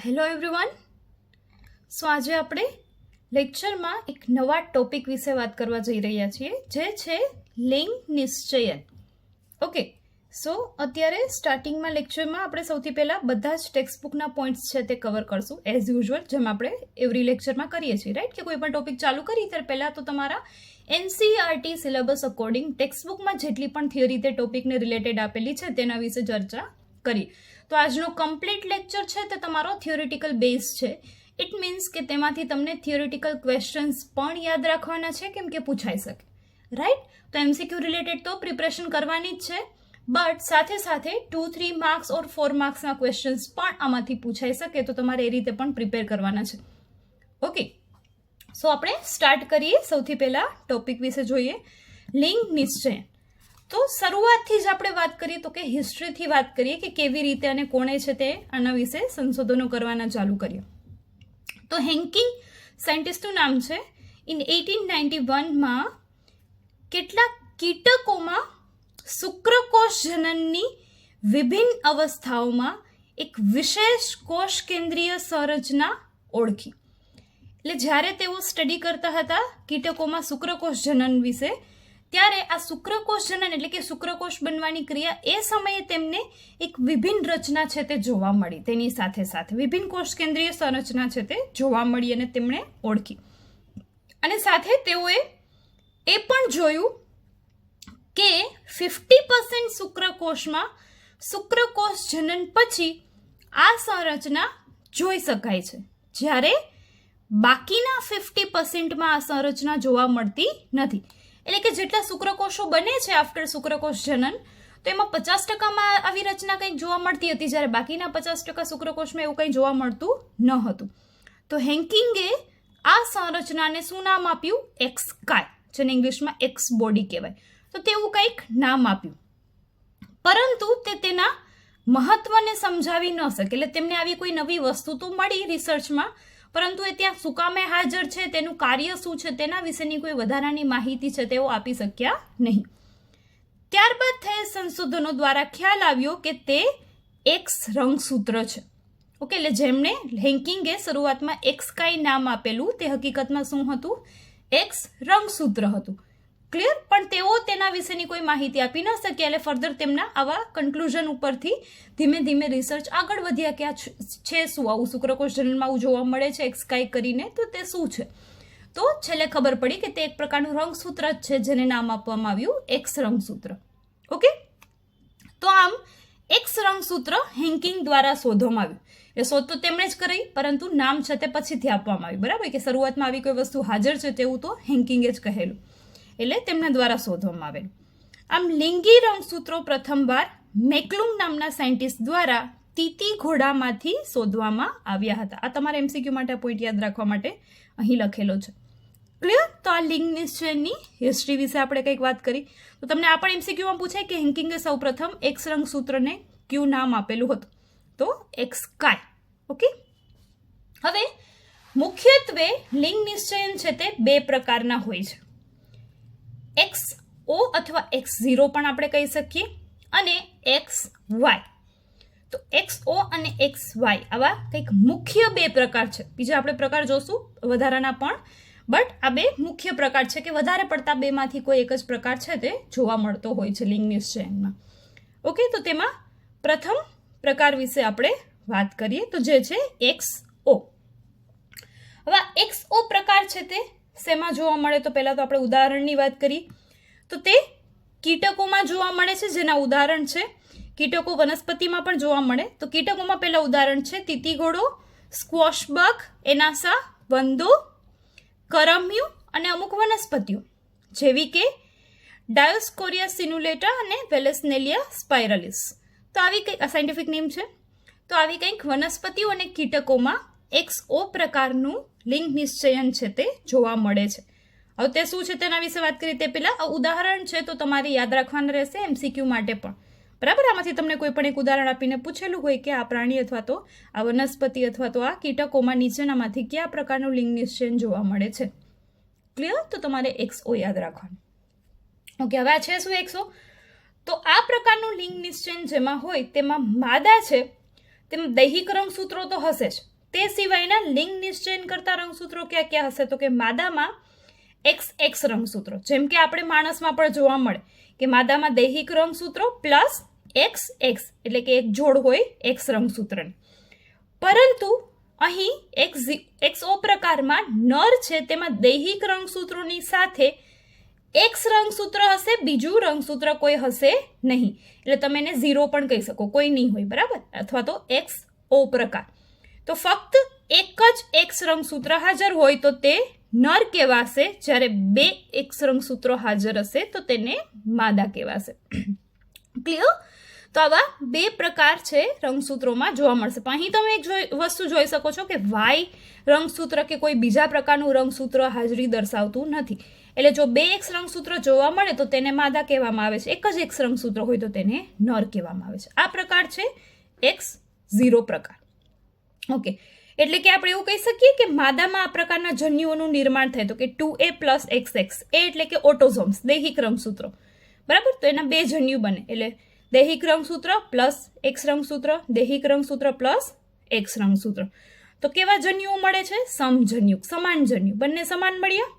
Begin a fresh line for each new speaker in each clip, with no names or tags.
Hello everyone. સો આજે આપણે લેક્ચરમાં એક નવા ટોપિક વિશે વાત કરવા જઈ રહ્યા છીએ, જે છે લિંગ નિશ્ચયન. ઓકે, સો અત્યારે સ્ટાર્ટિંગમાં લેક્ચરમાં આપણે સૌથી પહેલાં બધા જ ટેક્સ્ટબુકના પોઈન્ટ્સ છે તે કવર કરશું એઝ યુઝ્યુઅલ, જેમ આપણે એવરી લેક્ચરમાં કરીએ છીએ, રાઈટ? કે કોઈ પણ ટોપિક ચાલુ કરીએ ત્યારે પહેલાં તો તમારા NCERT સિલેબસ અકોર્ડિંગ ટેક્સ્ટબુકમાં જેટલી પણ થિયરી તે ટોપિકને રિલેટેડ આપેલી છે તેના વિશે ચર્ચા કરી. તો આજનો કમ્પ્લીટ લેક્ચર છે તે તમારો થિયોરિટિકલ બેઝ છે. ઇટ મીન્સ કે તેમાંથી તમને થિયોરિટિકલ ક્વેશ્ચન્સ પણ યાદ રાખવાના છે, કેમ કે પૂછાઈ શકે, રાઈટ? તો MCQ રિલેટેડ તો પ્રિપરેશન કરવાની જ છે, બટ સાથે સાથે 2-3 માર્ક્સ ઓર 4 માર્ક્સના ક્વેશ્ચન્સ પણ આમાંથી પૂછાઈ શકે, તો તમારે એ રીતે પણ પ્રિપેર કરવાના છે. ઓકે, સો આપણે સ્ટાર્ટ કરીએ. સૌથી પહેલા ટોપિક વિશે જોઈએ, લિંગ નિશ્ચય. તો શરૂઆતથી જ આપણે વાત કરીએ તો કે હિસ્ટ્રીથી વાત કરીએ કે કેવી રીતે અને કોણે છે તે આના વિશે સંશોધનો કરવાના ચાલુ કર્યા. તો હેન્કિંગ સાયન્ટિસ્ટનું નામ છે. ઇન 1891માં કેટલાક કીટકોમાં શુક્રકોષ જનનની વિભિન્ન અવસ્થાઓમાં એક વિશેષ કોષ કેન્દ્રીય સંરચના ઓળખી. એટલે જ્યારે તેઓ સ્ટડી કરતા હતા કીટકોમાં શુક્રકોષ જનન વિશે, ત્યારે આ શુક્રકોષ જનન એટલે કે શુક્રકોષ બનવાની ક્રિયા એ સમયે તેમને એક વિભિન્ન રચના છે તે જોવા મળી. તેની સાથે સાથે વિભિન્ન કોષ કેન્દ્રીય સંરચના છે તે જોવા મળી અને તેમણે ઓળખી. અને સાથે તેઓએ એ પણ જોયું કે 50% શુક્રકોષમાં શુક્રકોષ જનન પછી આ સંરચના જોઈ શકાય છે, જ્યારે બાકીના 50%માં આ સંરચના જોવા મળતી નથી. એટલે કે જેટલા શુક્રકોષો બને છે આફ્ટર શુક્રકોષ જનન, તો એમાં 50%માં આવી રચના કંઈક જોવા મળતી હતી, જ્યારે બાકીના 50% શુક્રકોષમાં એવું કંઈ જોવા મળતું ન હતું. તો હેન્કિંગે આ સંરચનાને શું નામ આપ્યું? એક્સ કાય, જેને ઇંગ્લિશમાં એક્સ બોડી કહેવાય. તો તેવું કંઈક નામ આપ્યું, પરંતુ તે તેના મહત્વને સમજાવી ન શકે. એટલે તેમને આવી કોઈ નવી વસ્તુ તો મળી રિસર્ચમાં, પરંતુ એ ત્યાં શું કામે હાજર છે, તેનું કાર્ય શું છે, તેના વિશેની કોઈ વધારાની માહિતી છે તેઓ આપી શક્યા નહીં. ત્યારબાદ થયેલ સંશોધનો દ્વારા ખ્યાલ આવ્યો કે તે એક્સ રંગસૂત્ર છે. ઓકે, એટલે જેમણે હેન્કિંગે શરૂઆતમાં એક્સ કાય નામ આપેલું તે હકીકતમાં શું હતું? એક્સ રંગસૂત્ર હતું. ક્લિયર? પણ તેઓ તેના વિશેની કોઈ માહિતી આપી ન શક્યા. એટલે ફર્ધર તેમના આવા કન્ક્લુઝન ઉપરથી ધીમે ધીમે રિસર્ચ આગળ વધ્યા કે આ છે શું, આવું શુક્રકોષ જનનમાં આવું જોવા મળે છે એક્સ કાય કરીને, તો તે શું છે? તો છેલ્લે ખબર પડી કે તે એક પ્રકારનું રંગસૂત્ર જ છે, જેને નામ આપવામાં આવ્યું એક્સ રંગસૂત્ર. ઓકે, તો આમ એક્સ રંગસૂત્ર હેન્કિંગ દ્વારા શોધવામાં આવ્યું. એ શોધ તો તેમણે જ કરી, પરંતુ નામ છે તે પછીથી આપવામાં આવ્યું. બરાબર? કે શરૂઆતમાં આવી કોઈ વસ્તુ હાજર છે તેવું તો હેન્કિંગે જ કહેલું, એટલે તેમના દ્વારા શોધવામાં આવેલું. આમ લિંગી રંગસૂત્રો પ્રથમવાર મેકલુંગ નામના સાયન્ટિસ્ટ દ્વારા તીતી ઘોડામાંથી શોધવામાં આવ્યા હતા. આ તમારે MCQ માટે પોઈન્ટ યાદ રાખવા માટે અહીં લખેલો છે. ક્લિયર? તો આ લિંગ નિશ્ચયની હિસ્ટ્રી વિશે આપણે કંઈક વાત કરી. તો તમને આ પણ MCQમાં પૂછાય કે હેન્કિંગે સૌ પ્રથમ એક્સ રંગસૂત્રને કયું નામ આપેલું હતું? તો એક્સ કાય. ઓકે, હવે મુખ્યત્વે લિંગ નિશ્ચયન છે તે બે પ્રકારના હોય છે. XO અથવા X0 પણ આપણે કહી શકીએ, અને XY. તો XO અને XY આવા કંઈક મુખ્ય બે પ્રકાર છે. બીજા આપણે પ્રકાર જોશું વધારાના પણ, બટ આ બે મુખ્ય પ્રકાર છે કે વધારે પડતા બેમાંથી કોઈ એક જ પ્રકાર છે તે જોવા મળતો હોય છે લિંગ નિશ્ચયનમાં. ઓકે, તો તેમાં પ્રથમ પ્રકાર વિશે આપણે વાત કરીએ, તો જે છે XO. હવે XO પ્રકાર છે તે શેમાં જોવા મળે? તો પહેલા તો આપણે ઉદાહરણની વાત કરીએ, તો તે કીટકોમાં જોવા મળે છે, જેના ઉદાહરણ છે કીટકો વનસ્પતિમાં પણ જોવા મળે. તો કીટકોમાં પહેલા ઉદાહરણ છે તીતીઘોડો, સ્ક્વોશ બગ, એનાસા, વંદો, કરમ્યુ અને અમુક વનસ્પતિઓ જેવી કે ડાયોસ્કોરિયા સિન્યુલેટા અને વેલેસ્નેલિયા સ્પાઇરાલિસ. તો આવી કંઈક સાયન્ટિફિક નેમ છે. તો આવી કંઈક વનસ્પતિઓ અને કીટકોમાં XO પ્રકારનું લિંગ નિશ્ચયન છે તે જોવા મળે છે. હવે તે શું છે તેના વિશે વાત કરીએ તે પહેલાં ઉદાહરણ છે તો તમારે યાદ રાખવાના રહેશે MCQ માટે પણ. બરાબર? આમાંથી તમને કોઈ પણ એક ઉદાહરણ આપીને પૂછેલું હોય કે આ પ્રાણી અથવા તો આ વનસ્પતિ અથવા તો આ કીટકોમાં નીચેનામાંથી કયા પ્રકારનું લિંગ નિશ્ચયન જોવા મળે છે. ક્લિયર? તો તમારે XO યાદ રાખવાનું. ઓકે, હવે આ છે શું XO? તો આ પ્રકારનું લિંગ નિશ્ચયન જેમાં હોય તેમાં માદા છે તેમાં દૈહિક રંગસૂત્રો તો હશે જ, તે સિવાયના લિંગ નિશ્ચયન કરતા રંગસૂત્રો ક્યાં ક્યાં હશે? તો કે માદામાં XX રંગસૂત્રો, જેમ કે આપણે માણસમાં પણ જોવા મળે કે માદામાં દૈહિક રંગસૂત્રો પ્લસ XX, એટલે કે એક જોડ હોય X રંગસૂત્રની. પરંતુ અહીં XO પ્રકારમાં નર છે તેમાં દૈહિક રંગસૂત્રોની સાથે X રંગસૂત્ર હશે, બીજું રંગસૂત્ર કોઈ હશે નહીં. એટલે તમે એને 0 પણ કહી શકો, કોઈ નહીં હોય, બરાબર, અથવા તો XO પ્રકાર. તો ફક્ત એક જ X રંગસૂત્ર હાજર હોય તો તે નર કહેવાશે, જ્યારે 2 X રંગસૂત્રો હાજર હશે તો તેને માદા કહેવાશે. ક્લિયર? તો આવા 2 પ્રકાર છે રંગસૂત્રોમાં જોવા મળશે. પણ અહીં તમે એક વસ્તુ જોઈ શકો છો કે Y રંગસૂત્ર કે કોઈ બીજા પ્રકારનું રંગસૂત્ર હાજરી દર્શાવતું નથી. એટલે જો 2 X રંગસૂત્ર જોવા મળે તો તેને માદા કહેવામાં આવે છે, એક જ X રંગસૂત્ર હોય તો તેને નર કહેવામાં આવે છે. આ પ્રકાર છે X0 પ્રકાર. ઓકે, એટલે કે આપણે એવું કહી શકીએ કે માદામાં આ પ્રકારના જન્યુઓનું નિર્માણ થાય તો કે 2A પ્લસ XX, એ એટલે કે ઓટોઝોમ્સ, દૈહિક રંગસૂત્રો, બરાબર. તો એના 2 જન્યુ બને, એટલે દૈહિક રંગસૂત્ર પ્લસ X રંગસૂત્ર, દૈહિક રંગસૂત્ર પ્લસ X રંગસૂત્ર. તો કેવા જન્યુઓ મળે છે? સમજન્યુક, સમાન જન્યુ, બંને સમાન મળ્યા.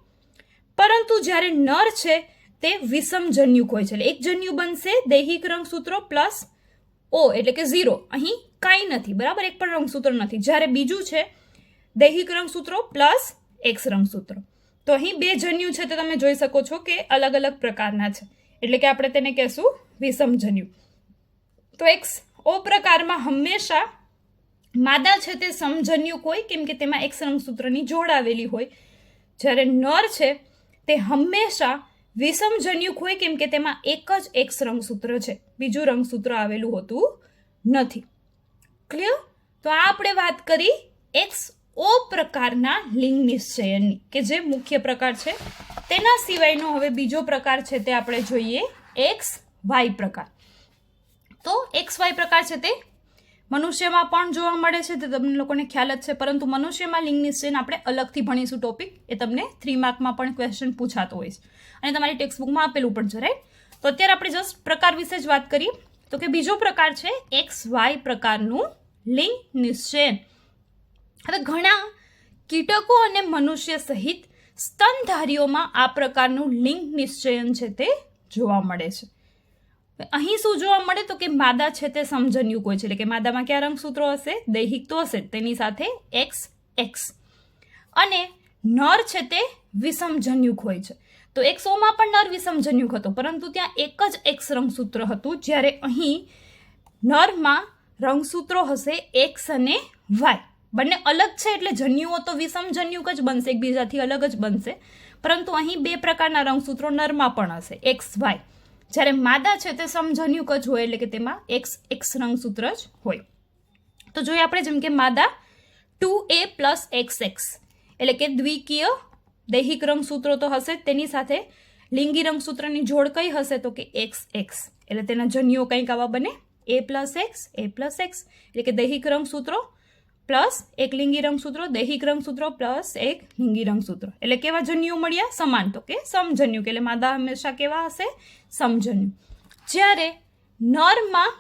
પરંતુ જ્યારે નર છે તે વિષમ જન્યુક હોય છે, એટલે એક જન્યુ બનશે દૈહિક રંગસૂત્રો પ્લસ O, એટલે કે 0. અહીં કાંઈ નથી, બરાબર, એક પણ રંગસૂત્ર નથી. જ્યારે બીજું છે દૈહિક રંગસૂત્રો પ્લસ X રંગસૂત્રો. તો અહીં 2 જન્યુ છે તે તમે જોઈ શકો છો કે અલગ અલગ પ્રકારના છે, એટલે કે આપણે તેને કહેશું વિષમ જન્યુ. તો XO પ્રકારમાં હંમેશા માદા છે તે સમજન્યુક હોય, કેમ કે તેમાં X રંગસૂત્રની જોડ આવેલી હોય. જ્યારે નર છે તે હંમેશા વિષમ જન્યુક હોય, કેમ કે તેમાં એક જ X રંગસૂત્ર છે, બીજું રંગસૂત્ર આવેલું હોતું નથી. ક્લિયર? તો આ આપણે વાત કરી XO પ્રકારના લિંગ નિશ્ચયનની, કે જે મુખ્ય પ્રકાર છે. તેના સિવાયનો હવે બીજો પ્રકાર છે તે આપણે જોઈએ XY પ્રકાર. તો XY પ્રકાર છે તે મનુષ્યમાં પણ જોવા મળે છે, તે તમને લોકોને ખ્યાલ જ છે. પરંતુ મનુષ્યમાં લિંગ નિશ્ચયન આપણે અલગથી ભણીશું ટોપિક, એ તમને 3 માર્કમાં પણ ક્વેશ્ચન પૂછાતો હોય છે અને તમારી ટેક્સ્ટ બુકમાં આપેલું પણ છે, રાઈટ. તો અત્યારે આપણે જસ્ટ પ્રકાર વિશે જ વાત કરીએ. તો કે બીજો પ્રકાર છે XY પ્રકારનું લિંગ નિશ્ચયન. હવે ઘણા કીટકો અને મનુષ્ય સહિત સ્તનધારીઓમાં આ પ્રકારનું લિંગ નિશ્ચયન છે તે જોવા મળે છે. અહીં શું જોવા મળે? તો કે માદા છે તે સમજન્યુક હોય છે, એટલે કે માદામાં કયા રંગસૂત્રો હશે? દૈહિક તો હશે, તેની સાથે XX. અને નર છે તે વિષમજન્યુક હોય છે. તો XOમાં પણ નર વિષમજન્યુક હતો, પરંતુ ત્યાં એક જ X રંગસૂત્ર હતું, જ્યારે અહીં નરમાં રંગસૂત્રો હશે X અને Y. બંને અલગ છે એટલે જન્યુઓ તો વિષમજન્યુક જ બનશે, એકબીજાથી અલગ જ બનશે. પરંતુ અહીં 2 પ્રકારના રંગસૂત્રો નરમાં પણ હશે, XY. જ્યારે માદા છે તે સમજન્યુક જ હોય, એટલે કે તેમાં XX રંગસૂત્ર જ હોય. તો જોઈએ આપણે, જેમ કે માદા 2A પ્લસ XX, એટલે કે દ્વિકીય દૈહિક રંગસૂત્રો તો હશે, તેની સાથે લિંગી રંગસૂત્રની જોડ કઈ હશે? તો કે XX, એટલે તેના જન્યુઓ કંઈક આવા બને A plus X, A plus X, એટલે કે દૈહિક રંગસૂત્રો પ્લસ એક લિંગી રંગસૂત્રો, દૈહિક રંગસૂત્રો પ્લસ એક લિંગી રંગસૂત્રો. એટલે કેવા જન્યુઓ મળ્યા? સમાન, તો કે સમજન્યુક. એટલે માદા હંમેશા કેવા હશે? સમજન્યુ. જ્યારે નરમાં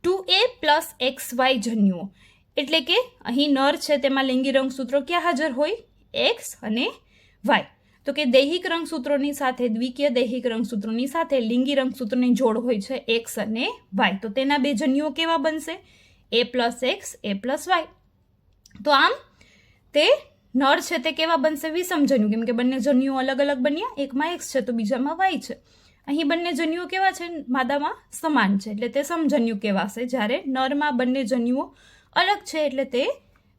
2A પ્લસ XY જન્યુઓ, એટલે કે અહીં નર છે તેમાં લિંગી રંગસૂત્રો ક્યાં હાજર હોય? X અને Y. તો કે દૈહિક રંગસૂત્રોની સાથે દ્વિકીય દૈહિક રંગસૂત્રોની સાથે લિંગી રંગસૂત્રોની જોડ હોય છે X અને Y. તો તેના 2 જન્યુઓ કેવા બનશે? A plus X, A plus Y. તો આમ તે નર છે તે કેવા બનશે? વિષમજન્યુ, કેમ કે બંને જન્યુઓ અલગ અલગ બન્યા, એકમાં X છે તો બીજામાં Y છે. અહીં બંને જન્યુઓ કેવા છે? માદામાં સમાન છે, એટલે તે સમજન્યુ કહેવાશે. જ્યારે નરમાં બંને જન્યુઓ અલગ છે એટલે તે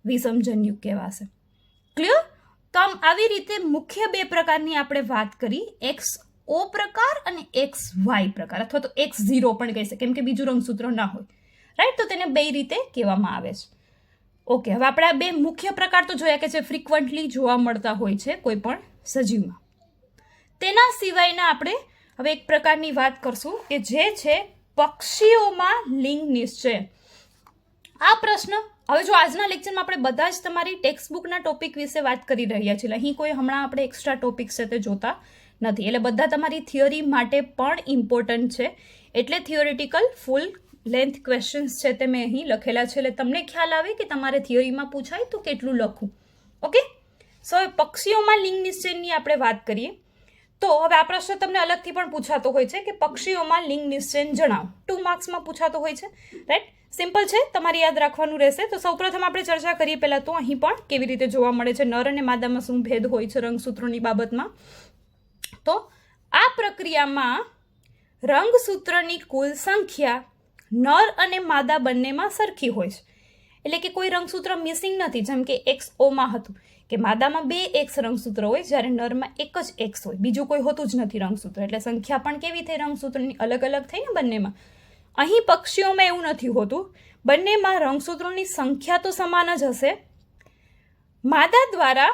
વિષમજન્યુ કહેવાશે. ક્લિયર? તો આમ આવી રીતે મુખ્ય 2 પ્રકારની આપણે વાત કરી, XO પ્રકાર અને XY પ્રકાર, અથવા તો X0 પણ કહી શકીએ, કેમ કે બીજું રંગસૂત્ર ના હોય, રાઈટ. તો તેને 2 રીતે કહેવામાં આવે છે. ઓકે, હવે આપણે આ 2 મુખ્ય પ્રકાર તો જોયા કે જે ફ્રિકવન્ટલી જોવા મળતા હોય છે કોઈ પણ સજીવમાં. તેના સિવાયના આપણે હવે એક પ્રકારની વાત કરશું કે જે છે પક્ષીઓમાં લિંગ નિશ્ચય. આ પ્રશ્ન, હવે જો આજના લેક્ચરમાં આપણે બધા જ તમારી ટેક્સ્ટ બુકના ટોપિક વિશે વાત કરી રહ્યા છીએ, અહીં કોઈ હમણાં આપણે એક્સ્ટ્રા ટોપિક છે તે જોતા નથી, એટલે બધા તમારી થિયરી માટે પણ ઇમ્પોર્ટન્ટ છે. એટલે થિયોરિટિકલ ફૂલ લેન્થ ક્વેશ્ચન્સ છે તે મેં અહીં લખેલા છે, એટલે તમને ખ્યાલ આવે કે તમારે થિયરીમાં પૂછાય તો કેટલું લખવું. ઓકે, સો હવે પક્ષીઓમાં લિંગ નિશ્ચયની આપણે વાત કરીએ તો હવે આ પ્રશ્ન તમને અલગથી પણ પૂછાતો હોય છે કે પક્ષીઓમાં લિંગ નિશ્ચય જણાવો. 2 માર્ક્સમાં પૂછાતો હોય છે, રાઈટ. સિમ્પલ છે, તમારે યાદ રાખવાનું રહેશે. તો સૌપ્રથમ આપણે ચર્ચા કરીએ પહેલાં તો અહીં પણ કેવી રીતે જોવા મળે છે નર અને માદામાં શું ભેદ હોય છે રંગસૂત્રોની બાબતમાં. તો આ પ્રક્રિયામાં રંગસૂત્રની કુલ સંખ્યા નર અને માદા બંનેમાં સરખી હોય છે, એટલે કે કોઈ રંગસૂત્ર મિસિંગ નથી. જેમ કે XOમાં હતું કે માદામાં 2 X રંગસૂત્ર હોય, જ્યારે નરમાં એક જ X હોય, બીજું કોઈ હોતું જ નથી રંગસૂત્ર. એટલે સંખ્યા પણ કેવી થઈ રંગસૂત્રની અલગ અલગ થઈ ને બંનેમાં. અહીં પક્ષીઓમાં એવું નથી હોતું, બંનેમાં રંગસૂત્રોની સંખ્યા તો સમાન જ હશે. માદા દ્વારા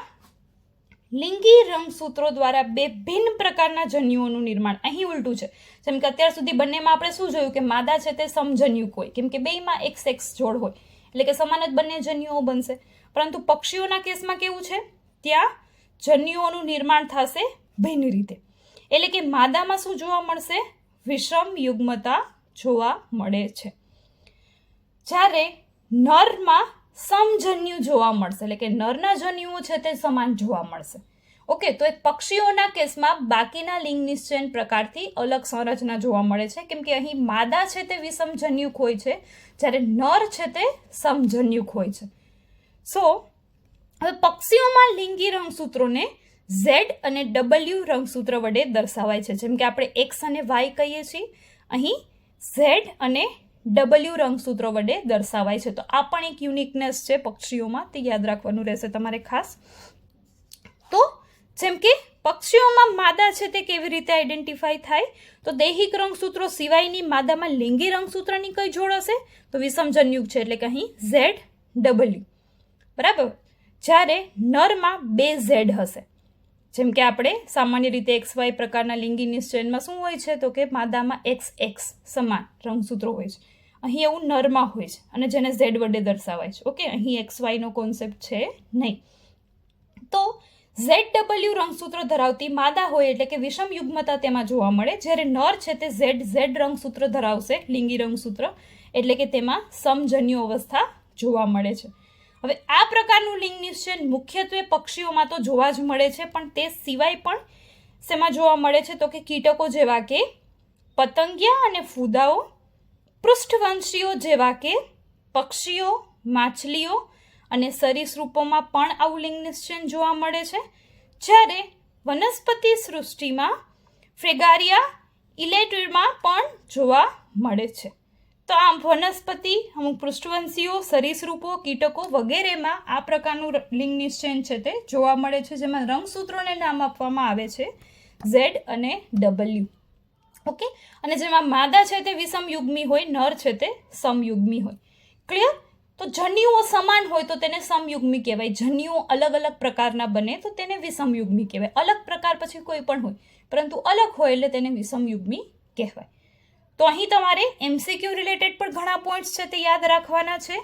લિંગી રંગસૂત્રો દ્વારા 2 ભિન્ન પ્રકારના જન્યુઓનું નિર્માણ. અહીં ઉલટું છે. જેમ કે અત્યાર સુધી બંનેમાં આપણે શું જોયું કે માદા છે તે સમજન્યુક હોય, કેમ કે બેયમાં XX જોડ હોય, એટલે કે સમાન જ બંને જન્યુઓ બનશે. પરંતુ પક્ષીઓના કેસમાં કેવું છે, ત્યાં જન્યુઓનું નિર્માણ થશે ભિન્ન રીતે. એટલે કે માદામાં શું જોવા મળશે, વિષમ યુગ્મતા જોવા મળે છે, જ્યારે નરમાં સમજન્યુ જોવા મળશે, એટલે કે નરના જન્યુઓ છે તે સમાન જોવા મળશે. ઓકે, તો એક પક્ષીઓના કેસમાં બાકીના લિંગ નિશ્ચયન પ્રકારથી અલગ સંરચના જોવા મળે છે, કેમ કે અહીં માદા છે તે વિષમજન્યુક હોય છે, જ્યારે નર છે તે સમજન્યુક હોય છે. સો હવે પક્ષીઓમાં લિંગી રંગસૂત્રોને Z અને W રંગસૂત્ર વડે દર્શાવાય છે. જેમ કે આપણે X અને Y કહીએ છીએ, અહીં Z અને W રંગસૂત્રો વડે દર્શાવાય છે. તો આ પણ એક યુનિકનેસ છે પક્ષીઓમાં, તે યાદ રાખવાનું રહેશે તમારે ખાસ. તો જેમ કે પક્ષીઓમાં માદા છે તે કેવી રીતે આઈડેન્ટિફાઈ થાય, તો દૈહિક રંગસૂત્રો સિવાયની માદામાં લિંગી રંગસૂત્રની કઈ જોડ હશે, તો વિષમજન્યુક છે, એટલે કે અહીં ZW, બરાબર. જ્યારે નરમાં 2 Z હશે. જેમ કે આપણે સામાન્ય રીતે XY પ્રકારના લિંગી નિશ્ચયનમાં શું હોય છે, તો કે માદામાં XX સમાન રંગસૂત્રો હોય છે, અહીં એવું નરમાં હોય છે, અને જેને Z વડે દર્શાવાય છે. ઓકે, અહીં XY નો કોન્સેપ્ટ છે નહીં. તો ZW રંગસૂત્ર ધરાવતી માદા હોય એટલે કે વિષમ યુગ્મતા તેમાં જોવા મળે, જ્યારે નર છે તે ZZ રંગસૂત્ર ધરાવશે, લિંગી રંગસૂત્ર, એટલે કે તેમાં સમજન્યુ અવસ્થા જોવા મળે છે. હવે આ પ્રકારનું લિંગ નિશ્ચયન મુખ્યત્વે પક્ષીઓમાં તો જોવા જ મળે છે, પણ તે સિવાય પણ શેમાં જોવા મળે છે, તો કે કીટકો જેવા કે પતંગિયા અને ફૂદાઓ, પૃષ્ઠવંશીઓ જેવા કે પક્ષીઓ, માછલીઓ અને સરીસૃપોમાં પણ આવું લિંગ નિશ્ચયન જોવા મળે છે, જ્યારે વનસ્પતિ સૃષ્ટિમાં ફ્રેગારિયા ઇલેટ્યુડમાં પણ જોવા મળે છે. તો આમ વનસ્પતિ, અમુક પૃષ્ઠવંશીઓ, સરીસૃપો, કીટકો વગેરેમાં આ પ્રકારનું લિંગ નિશ્ચયન છે તે જોવા મળે છે, જેમાં રંગસૂત્રોને નામ આપવામાં આવે છે Z અને W. ઓકે, અને જેમાં માદા છે તે વિષમયુગ્મી હોય, નર છે તે સમયુગ્મી હોય. ક્લિયર? તો જન્યુઓ સમાન હોય તો તેને સમયુગ્મી કહેવાય, જન્યુઓ અલગ અલગ પ્રકારના બને તો તેને વિષમયુગ્મી કહેવાય. અલગ પ્રકાર પછી કોઈ પણ હોય, પરંતુ અલગ હોય એટલે તેને વિષમયુગ્મી કહેવાય. તો અહીં તમારે MCQ રિલેટેડ પણ ઘણા પોઈન્ટ્સ છે તે યાદ રાખવાના છે,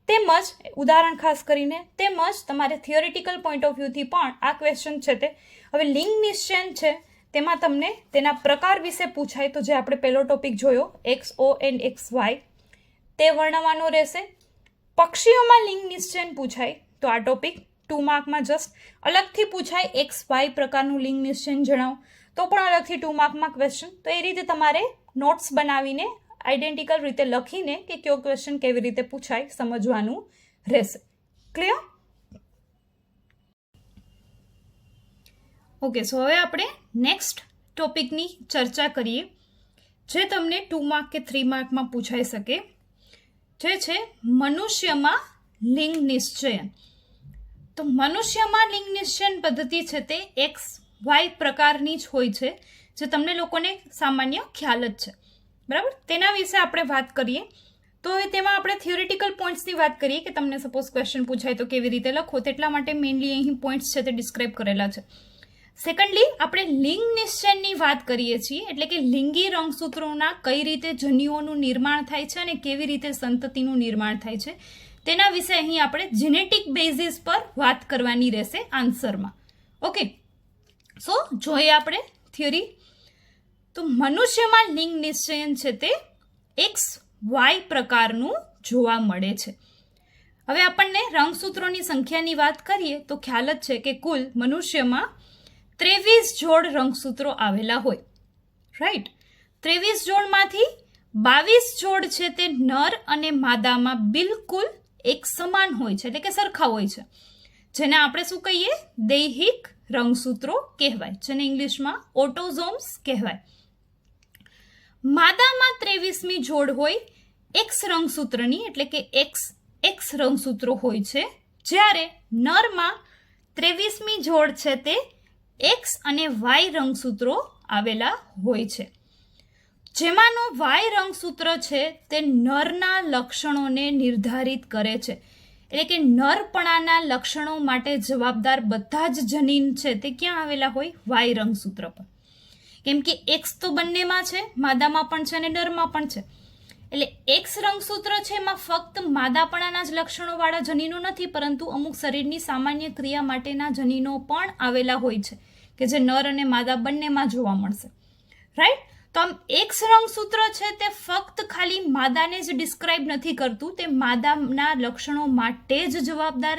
તેમજ ઉદાહરણ ખાસ કરીને, તેમજ તમારે થિયોરિટિકલ પોઈન્ટ ઓફ વ્યૂથી પણ આ ક્વેશ્ચન છે તે હવે લિંગ નિશ્ચયન છે તેમાં તમને તેના પ્રકાર વિશે પૂછાય તો જે આપણે પહેલો ટોપિક જોયો XO એન્ડ XY તે વર્ણવવાનો રહેશે. પક્ષીઓમાં લિંગ નિશ્ચયન પૂછાય તો આ ટોપિક 2 માર્કમાં જસ્ટ અલગથી પૂછાય, XY પ્રકારનું લિંગ નિશ્ચયન જણાવો તો પણ અલગથી 2 માર્કમાં ક્વેશ્ચન. તો એ રીતે તમારે નોટ્સ બનાવીને આઈડેન્ટિકલ રીતે લખીને કે કયો ક્વેશ્ચન કેવી રીતે પૂછાય સમજવાનું રહેશે. ક્લિયર? ઓકે, સો હવે આપણે નેક્સ્ટ ટોપિકની ચર્ચા કરીએ, જે તમને 2 માર્ક કે 3 માર્કમાં પૂછાઈ શકે, જે છે મનુષ્યમાં લિંગ નિશ્ચયન. તો મનુષ્યમાં લિંગ નિશ્ચયન પદ્ધતિ છે તે XY પ્રકારની જ હોય છે, જે તમને લોકોને સામાન્ય ખ્યાલ જ છે, બરાબર. તેના વિશે આપણે વાત કરીએ તો હવે તેમાં આપણે થિયોરિટિકલ પોઈન્ટ્સની વાત કરીએ કે તમને સપોઝ ક્વેશ્ચન પૂછાય તો કેવી રીતે લખો, તેટલા માટે મેઇનલી અહીં પોઈન્ટ્સ છે તે ડિસ્ક્રાઇબ કરેલા છે. સેકન્ડલી આપણે લિંગ નિશ્ચયનની વાત કરીએ છીએ, એટલે કે લિંગી રંગસૂત્રોના કઈ રીતે જન્યુઓનું નિર્માણ થાય છે અને કેવી રીતે સંતતિનું નિર્માણ થાય છે તેના વિશે અહીં આપણે જેનેટિક બેઝિસ પર વાત કરવાની રહેશે આન્સરમાં. ઓકે, સો જોઈએ આપણે થિયરી. તો મનુષ્યમાં લિંગ નિશ્ચયન છે તે વાય પ્રકારનું જોવા મળે છે. હવે આપણને રંગસૂત્રોની સંખ્યાની વાત કરીએ તો ખ્યાલ જ છે કે કુલ મનુષ્યમાં 23 જોડ રંગસૂત્રો આવેલા હોય, રાઈટ. 23 જોડમાંથી 22 જોડ છે તે નર અને માદામાં બિલકુલ એક સમાન હોય છે, એટલે કે સરખા હોય છે, જેને આપણે શું કહીએ, દૈહિક રંગસૂત્રો કહેવાય, જેને ઇંગ્લિશમાં ઓટોઝોમ્સ કહેવાય. માદામાં 23મી જોડ હોય એક્સ રંગસૂત્રની, એટલે કે એક્સ રંગસૂત્રો હોય છે, જ્યારે નરમાં 23મી જોડ છે તે એક્સ અને વાય રંગસૂત્રો આવેલા હોય છે. જેમાંનો વાય રંગસૂત્ર છે તે નરના લક્ષણોને નિર્ધારિત કરે છે, એટલે કે નરપણાના લક્ષણો માટે જવાબદાર બધા જ જનીન છે તે ક્યાં આવેલા હોય, વાય રંગસૂત્ર પર. કેમ કે એક્સ તો બંનેમાં છે, માદામાં પણ છે અને નરમાં પણ છે. એટલે એક્સ રંગસૂત્ર છે એમાં ફક્ત માદાપણાના જ લક્ષણોવાળા જનીનો નથી, પરંતુ અમુક શરીરની સામાન્ય ક્રિયા માટેના જનીનો પણ આવેલા હોય છે કે જે નર અને માદા બંનેમાં જોવા મળશે, રાઈટ. તો આમ એક્સ રંગસૂત્ર છે તે ફક્ત ખાલી માદાને જ ડિસ્ક્રાઇબ નથી કરતું, તે માદાના લક્ષણો માટે જ જવાબદાર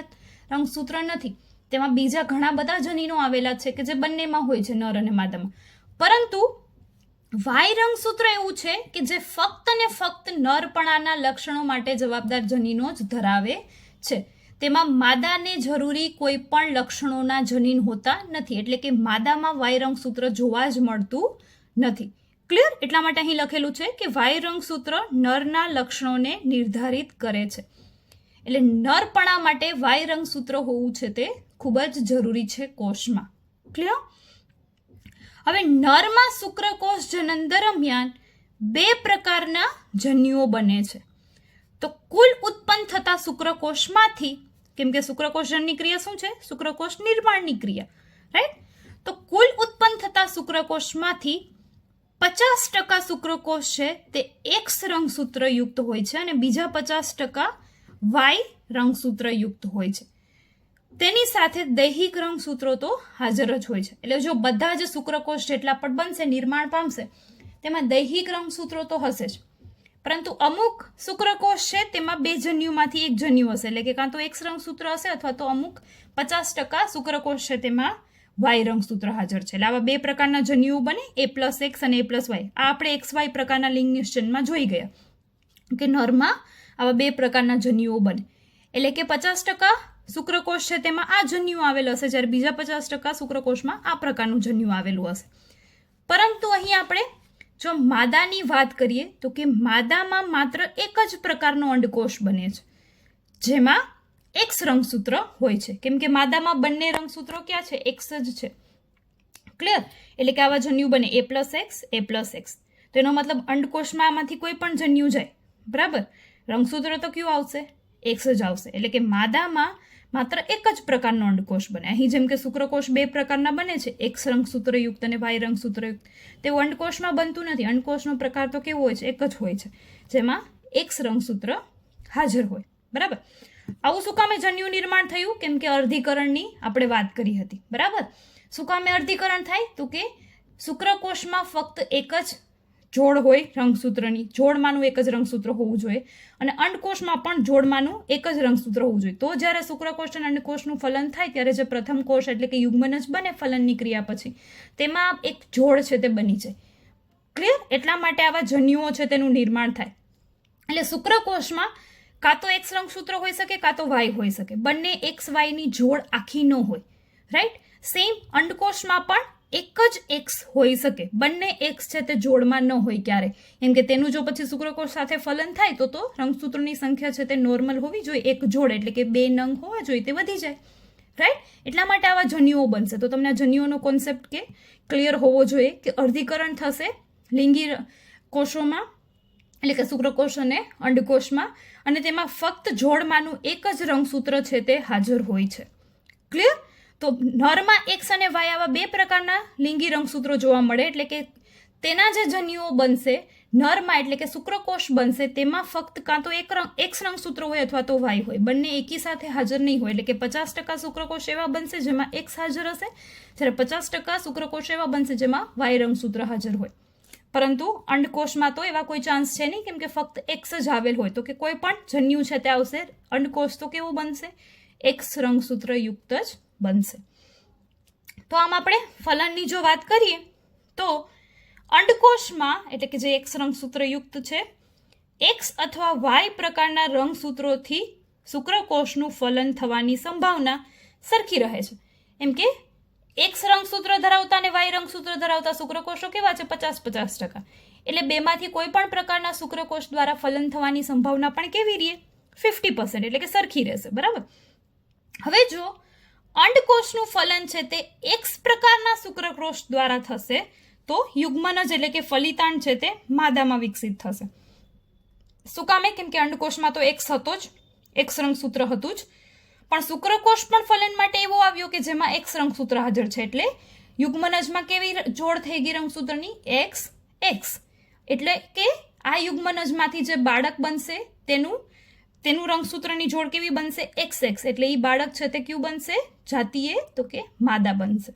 રંગસૂત્ર નથી. તેમાં બીજા ઘણા બધા જનીનો આવેલા છે કે જે બંનેમાં હોય છે, નર અને માદામાં. પરંતુ વાય રંગસૂત્ર એવું છે કે જે ફક્ત ને ફક્ત નરપણાના લક્ષણો માટે જવાબદાર જનીનો જ ધરાવે છે. તેમાં માદાને જરૂરી કોઈ પણ લક્ષણોના જનીન હોતા નથી, એટલે કે માદામાં વાય રંગસૂત્ર જોવા જ મળતું નથી. ક્લિયર? એટલા માટે અહીં લખેલું છે કે વાય રંગસૂત્ર નરના લક્ષણોને નિર્ધારિત કરે છે. એટલે નરપણા માટે વાય રંગસૂત્ર હોવું છે તે ખૂબ જ જરૂરી છે કોષમાં. ક્લિયર? હવે નરમાં શુક્રકોષ જનન દરમિયાન 2 પ્રકારના જન્યુઓ બને છે. તો કુલ ઉત્પન્ન થતા શુક્રકોષમાંથી, કેમ કે શુક્રકોષ જનનની ક્રિયા શું છે, શુક્રકોષ નિર્માણની ક્રિયા, રાઈટ. તો કુલ ઉત્પન્ન થતા શુક્રકોષમાંથી 50% શુક્રકોષ છે તે એક્સ રંગસૂત્રયુક્ત હોય છે અને બીજા 50% વાય રંગસૂત્રયુક્ત હોય છે. તેની સાથે દૈહિક રંગસૂત્રો તો હાજર જ હોય છે. એટલે જો બધા જ શુક્રકોષ જેટલા પણ બનશે, નિર્માણ પામશે, તેમાં દૈહિક રંગસૂત્રો તો હશે જ, પરંતુ અમુક શુક્રકોષ છે તેમાં 2 જન્યુમાંથી એક જન્યુ હશે, એટલે કે કાં તો એક્સ રંગસૂત્ર હશે અથવા તો અમુક 50% શુક્રકોષ છે તેમાં વાય રંગસૂત્ર હાજર છે. એટલે આવા 2 પ્રકારના જન્યુઓ બને, A+X અને A+Y. આ આપણે XY પ્રકારના લિંગ નિશ્ચયનમાં જોઈ ગયા કે નરમાં આવા 2 પ્રકારના જન્યુઓ બને. એટલે કે 50% શુક્રકોષ છે તેમાં આ જન્યુ આવેલું હશે, જ્યારે બીજા 50% શુક્રકોષમાં આ પ્રકારનું જન્યુ આવેલું હશે. પરંતુ અહીં આપણે જો માદાની વાત કરીએ તો કે માદામાં માત્ર એક જ પ્રકારનો અંડકોષ બને છે, જેમાં એક્સ રંગસૂત્ર હોય છે. કેમ કે માદામાં બંને રંગસૂત્રો ક્યાં છે, એક્સ જ છે. ક્લિયર? એટલે કે આવા જન્યુ બને A+X, A+X. તો એનો મતલબ અંડકોષમાં આમાંથી કોઈ પણ જન્યુ જાય, બરાબર, રંગસૂત્ર તો કયું આવશે, એક્સ જ આવશે. એટલે કે માદામાં માત્ર એક જ પ્રકારનો અંડકોષ બને. અહીં જેમ કે શુક્રકોષ 2 પ્રકારના બને છે, એક્સ રંગસૂત્રયુક્ત અને વાય રંગસૂત્રયુક્ત, તેવું અંડકોષમાં બનતું નથી. અંડકોષનો પ્રકાર તો કેવો હોય છે, એક જ હોય છે, જેમાં એક્સ રંગસૂત્ર હાજર હોય, બરાબર. આવું શું કામે જન્યુ નિર્માણ થયું, કેમ કે અર્ધીકરણની આપણે વાત કરી હતી, બરાબર. શું કામે અર્ધીકરણ થાય, તો કે શુક્રકોષમાં ફક્ત એક જ જોડ હોય રંગસૂત્રની, જોડમાંનું એક જ રંગસૂત્ર હોવું જોઈએ, અને અંડકોષમાં પણ જોડમાંનું એક જ રંગસૂત્ર હોવું જોઈએ. તો જ્યારે શુક્રકોષ અને અંડકોષનું ફલન થાય ત્યારે જે પ્રથમ કોષ એટલે કે યુગ્મન જ બને ફલનની ક્રિયા પછી, તેમાં એક જોડ છે તે બની જાય. ક્લિયર? એટલા માટે આવા જન્યુઓ છે તેનું નિર્માણ થાય. એટલે શુક્રકોષમાં કાં તો એક્સ રંગસૂત્ર હોઈ શકે કાં તો વાય હોઈ શકે, બંને એક્સ વાયની જોડ આખી ન હોય, રાઈટ. સેમ અંડકોષમાં પણ એક જ એક્સ હોઈ શકે, બંને એક્સ છે તે જોડમાં ન હોય ક્યારે, કેમ કે તેનું જો પછી શુક્રકોષ સાથે ફલન થાય તો રંગસૂત્રોની સંખ્યા છે તે નોર્મલ હોવી જોઈએ, એક જોડ એટલે કે 2 નંગ હોવા જોઈએ, તે વધી જાય, રાઈટ. એટલા માટે આવા જન્યુઓ બનશે. તો તમને આ જન્યુઓનો કોન્સેપ્ટ કે ક્લિયર હોવો જોઈએ કે અર્ધીકરણ થશે લિંગી કોષોમાં, એટલે કે શુક્રકોષ અને અંડકોષમાં, અને તેમાં ફક્ત જોડમાંનું એક જ રંગસૂત્ર છે તે હાજર હોય છે. ક્લિયર? તો નરમાં એક્સ અને વાય આવા 2 પ્રકારના લિંગી રંગસૂત્રો જોવા મળે, એટલે કે તેના જે જન્યુઓ બનશે નરમાં, એટલે કે શુક્રકોષ બનશે, તેમાં ફક્ત કાં તો એક્સ રંગસૂત્ર હોય અથવા તો વાય હોય, બંને એકી સાથે હાજર નહીં હોય. એટલે કે 50% શુક્રકોષ એવા બનશે જેમાં એક્સ હાજર હશે, જ્યારે 50% શુક્રકોષ એવા બનશે જેમાં વાય રંગસૂત્ર હાજર હોય. પરંતુ અંડકોશમાં તો એવા કોઈ ચાન્સ છે નહીં, કેમ કે ફક્ત એક્સ જ આવેલ હોય. તો કે કોઈ પણ જન્યુ છે તે આવશે. અંડકોશ તો કેવું બનશે? એક્સ રંગસૂત્રયુક્ત જ બનશે. તો આમ આપણે ફલનની જો વાત કરીએ તો અંડકોશમાં, એટલે કે જે એક્સ રંગસૂત્રયુક્ત છે, એક્સ અથવા વાય પ્રકારના રંગસૂત્રોથી શુક્રકોષનું ફલન થવાની સંભાવના સરખી રહે છે. એમ કે એક્સ રંગસૂત્ર ધરાવતા અને વાય રંગસૂત્ર ધરાવતા શુક્રકોષો કેવા છે? 50-50%. એટલે બેમાંથી કોઈ પણ પ્રકારના શુક્રકોષ દ્વારા ફલન થવાની સંભાવના પણ કેવી રહે? 50%, એટલે કે સરખી રહેશે. બરાબર. હવે જો અંડકોષનું ફલન છે તે એક્સ પ્રકારના શુક્રકોષ દ્વારા થશે તો યુગ્મનજ એટલે કે ફલિતાંડ છે તે માદામાં વિકસિત થશે. શું કામે? કેમ કે અંડકોષમાં તો એક્સ હતો જ, એક્સ રંગસૂત્ર હતું જ, પણ શુક્રકોષ પણ ફલન માટે એવો આવ્યો કે જેમાં એક્સ રંગસૂત્ર હાજર છે. એટલે યુગ્મનજમાં કેવી જોડ થઈ ગઈ રંગસૂત્રની? X x. એટલે કે આ યુગ્મનજમાંથી જે બાળક બનશે તેનું રંગસૂત્રની જોડ કેવી બનશે? X x. એટલે એ બાળક છે તે કયું બનશે? જાતીય, તો કે માદા બનશે.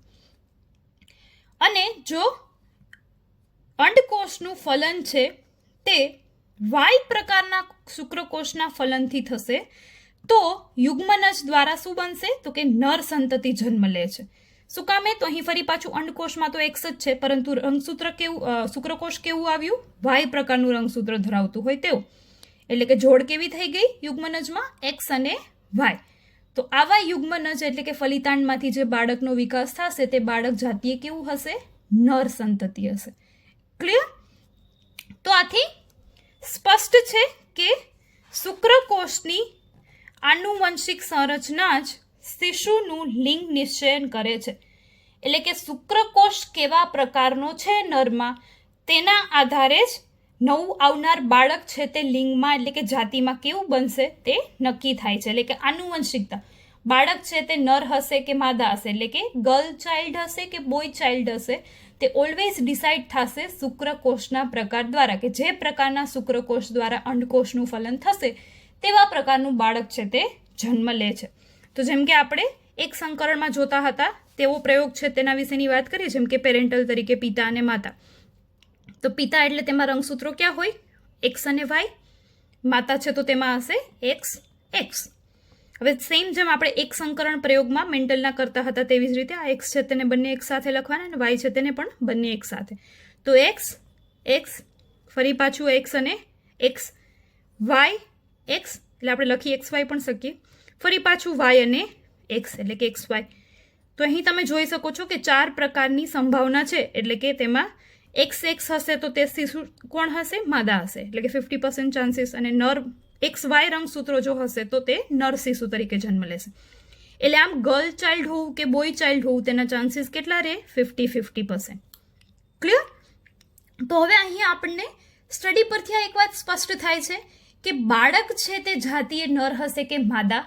અને જો અંડકોષનું ફલન છે તે વાય પ્રકારના શુક્રકોષના ફલનથી થશે તો યુગ્મનજ દ્વારા શું બનશે? તો કે નર સંતતિ જન્મ લે છે. શું કામે? તો અહીં ફરી પાછું અંડકોષમાં તો એક્સ જ છે, પરંતુ રંગસૂત્ર કેવું, શુક્રકોષ કેવું આવ્યું? વાય પ્રકારનું રંગસૂત્ર ધરાવતું હોય તેવું. એટલે કે જોડ કેવી થઈ ગઈ યુગ્મનજમાં? એક્સ અને વાય. તો આવા યુગ્મનજ એટલે કે ફલિતાંડમાંથી જે બાળકનો વિકાસ થશે તે બાળક જાતીય કેવું હશે? નર સંતતિ હશે. ક્લિયર? તો આથી સ્પષ્ટ છે કે શુક્રકોષની આનુવંશિક સંરચના જ શિશુનું લિંગ નિશ્ચયન કરે છે. એટલે કે શુક્રકોષ કેવા પ્રકારનો છે નરમાં, તેના આધારે જ નવું આવનાર બાળક છે તે લિંગમાં એટલે કે જાતિમાં કેવું બનશે તે નક્કી થાય છે. એટલે કે આનુવંશિકતા, બાળક છે તે નર હશે કે માદા હશે, એટલે કે ગર્લ ચાઇલ્ડ હશે કે બોય ચાઇલ્ડ હશે, તે ઓલવેઝ ડિસાઇડ થશે શુક્રકોષના પ્રકાર દ્વારા, કે જે પ્રકારના શુક્રકોષ દ્વારા અંડકોષનું ફલન થશે તેવા પ્રકારનું બાળક છે તે જન્મ લે છે. તો જેમ કે આપણે એક સંકરણમાં જોતા હતા તેવો પ્રયોગ છે તેના વિશેની વાત કરીએ, જેમ કે પેરેન્ટલ તરીકે પિતા અને માતા. તો પિતા એટલે તેમાં રંગસૂત્રો ક્યાં હોય? એક્સ અને વાય. માતા છે તો તેમાં હશે એક્સ એક્સ. હવે સેમ જેમ આપણે એક સંકરણ પ્રયોગમાં મેન્ટલના કરતા હતા તેવી જ રીતે આ એક્સ છે તેને બંને એક સાથે લખવાના અને વાય છે તેને પણ બંને એક સાથે. તો એક્સ એક્સ, ફરી પાછું એક્સ અને એક્સ, વાય એક્સ, એટલે આપણે લખી એક્સ વાય પણ શકીએ, ફરી પાછું વાય અને એક્સ એટલે કે એક્સ વાય. તો અહીં તમે જોઈ શકો છો કે 4 પ્રકારની સંભાવના છે. એટલે કે તેમાં એક્સ એક્સ હશે તો તે શિશુ કોણ હશે? માદા હશે, એટલે કે 50% ચાન્સીસ. અને નર એક્સ વાય રંગસૂત્રો જો હશે તો તે નર શિશુ તરીકે જન્મ લેશે. એટલે આમ ગર્લ ચાઇલ્ડ હોવું કે બોય ચાઇલ્ડ હોવું તેના ચાન્સીસ કેટલા રહે? 50-50%. ક્લિયર? તો હવે અહીંયા આપણને સ્ટડી પરથી આ એક વાત સ્પષ્ટ થાય છે કે બાળક છે તે જાતીય નર હશે કે માદા,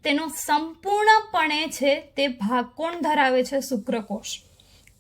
તેનો સંપૂર્ણપણે છે તે ભાગ કોણ ધરાવે છે? શુક્રકોષ.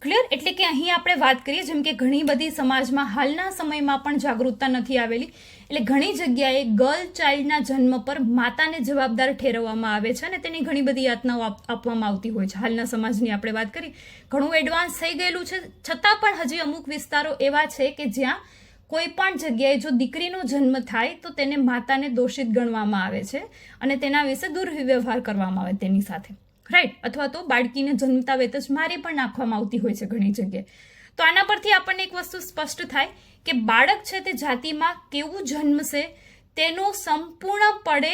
ક્લિયર? એટલે કે અહીં આપણે વાત કરીએ જેમ કે ઘણી બધી સમાજમાં હાલના સમયમાં પણ જાગૃતતા નથી આવેલી, એટલે ઘણી જગ્યાએ ગર્લ ચાઇલ્ડના જન્મ પર માતાને જવાબદાર ઠેરવવામાં આવે છે અને તેની ઘણી બધી યાતનાઓ આપવામાં આવતી હોય છે. હાલના સમાજની આપણે વાત કરી, ઘણું એડવાન્સ થઈ ગયેલું છે, છતાં પણ હજી અમુક વિસ્તારો એવા છે કે જ્યાં કોઈ પણ જગ્યાએ જો દીકરીનો જન્મ થાય તો તેને માતાને દોષિત ગણવામાં આવે છે અને તેના વિશે દુર્વ્યવહાર કરવામાં આવે તેની સાથે, રાઈટ? અથવા તો બાળકીને જન્મતા વેત જ મારી પણ નાખવામાં આવતી હોય છે ઘણી જગ્યાએ. તો આના પરથી આપણને એક વસ્તુ સ્પષ્ટ થાય કે બાળક છે તે જાતિમાં કેવું જન્મશે તેનો સંપૂર્ણપણે